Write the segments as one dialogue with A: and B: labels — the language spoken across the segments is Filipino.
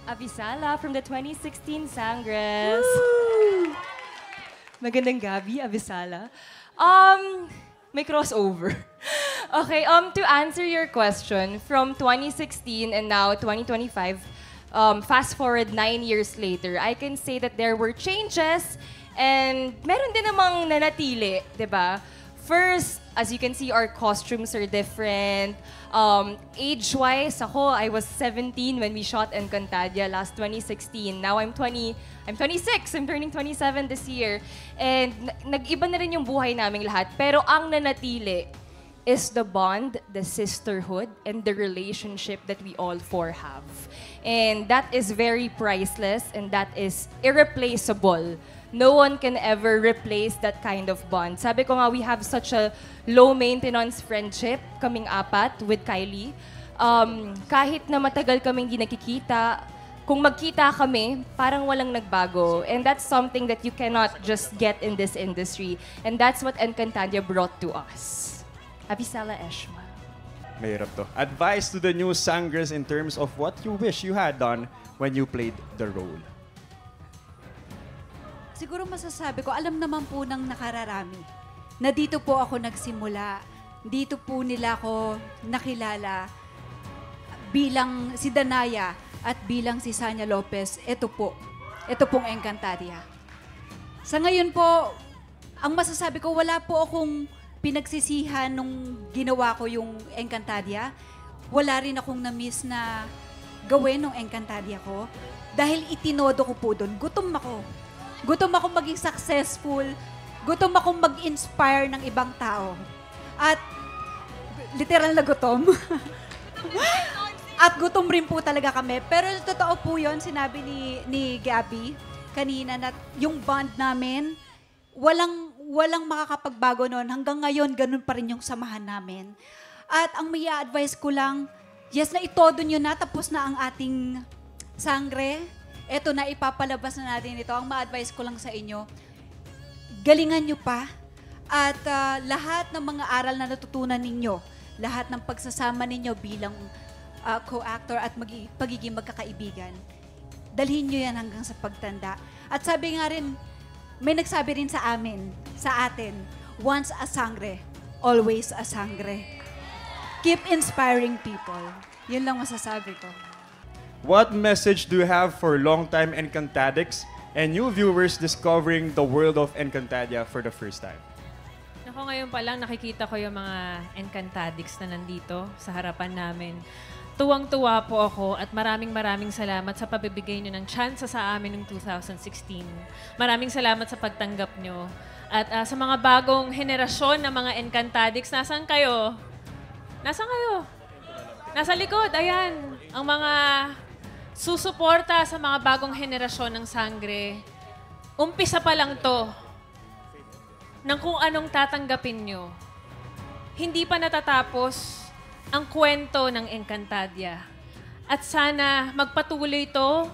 A: Avisala from the 2016 Sangres. Magandang gabi, Avisala. May crossover. Okay, to answer your question, from 2016 and now 2025, fast forward 9 years later, I can say that there were changes and meron din namang nanatili, di ba? First, as you can see, our costumes are different. Age-wise, I was 17 when we shot Encantadia last 2016. Now I'm 26. I'm turning 27 this year. And nag-iba na rin yung buhay naming lahat. Pero ang nanatili is the bond, the sisterhood, and the relationship that we all four have. And that is very priceless and that is irreplaceable. No one can ever replace that kind of bond. Sabi ko nga, we have such a low-maintenance friendship, kaming apat, with Kylie. Kahit na matagal kaming di nakikita, kung magkita kami, parang walang nagbago. And that's something that you cannot just get in this industry. And that's what Encantadia brought to us. Avisala Eshma.
B: Mahirap to. Advice to the new Sangres in terms of what you wish you had done when you played the role.
C: Siguro masasabi ko, alam naman po ng nakararami na dito po ako nagsimula. Dito po nila ako nakilala bilang si Danaya at bilang si Sanya Lopez. Ito pong Encantadia. Sa ngayon po, ang masasabi ko, wala po akong pinagsisihan nung ginawa ko yung Encantadia. Wala rin akong na-miss na gawin ng Encantadia ko. Dahil itinodo ko po doon. Gutom ako maging successful. Gutom akong mag-inspire ng ibang tao. At literal na gutom. At gutom rin po talaga kami. Pero totoo po yun, sinabi ni Gabby kanina na yung bond namin, walang makakapagbago noon. Hanggang ngayon, ganun pa rin yung samahan namin. At ang may advice ko lang, yes na itodo nyo na, tapos na ang ating sangre. Eto na, ipapalabas na natin ito. Ang ma-advise ko lang sa inyo, galingan nyo pa at lahat ng mga aral na natutunan ninyo, lahat ng pagsasama ninyo bilang co-actor at pagiging magkakaibigan, dalhin nyo yan hanggang sa pagtanda. At sabi nga rin, may nagsabi rin sa atin, once a sangre, always a sangre. Keep inspiring people. Yun lang masasabi ko.
B: What message do you have for longtime Encantadics and new viewers discovering the world of Encantadia for the first time?
D: Ako ngayon pa lang nakikita ko yung mga Encantadics na nandito sa harapan namin. Tuwang-tuwa po ako at maraming salamat sa pabibigay nyo ng chance sa amin noong 2016. Maraming salamat sa pagtanggap nyo. At sa mga bagong henerasyon ng mga Encantadics, nasaan kayo? Nasaan kayo? Nasa likod, ayan. Ang mga susuporta sa mga bagong henerasyon ng Sangre. Umpisa pa lang to ng kung anong tatanggapin nyo. Hindi pa natatapos ang kwento ng Encantadia. At sana magpatuloy ito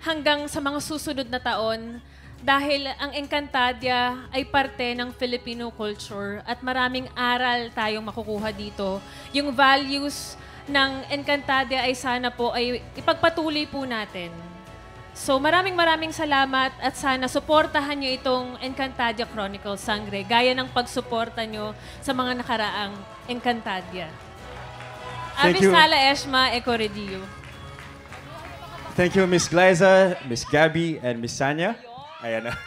D: hanggang sa mga susunod na taon dahil ang Encantadia ay parte ng Filipino culture at maraming aral tayong makukuha dito. Yung values ng Encantadia ay sana po ay ipagpatuloy po natin. So maraming salamat at sana suportahan nyo itong Encantadia Chronicles Sangre gaya ng pagsuporta nyo sa mga nakaraang Encantadia. Avisala Eshma Ecoredio.
B: Thank you, Miss Glyza, Miss Gabby, and Miss Sanya. Ayan na.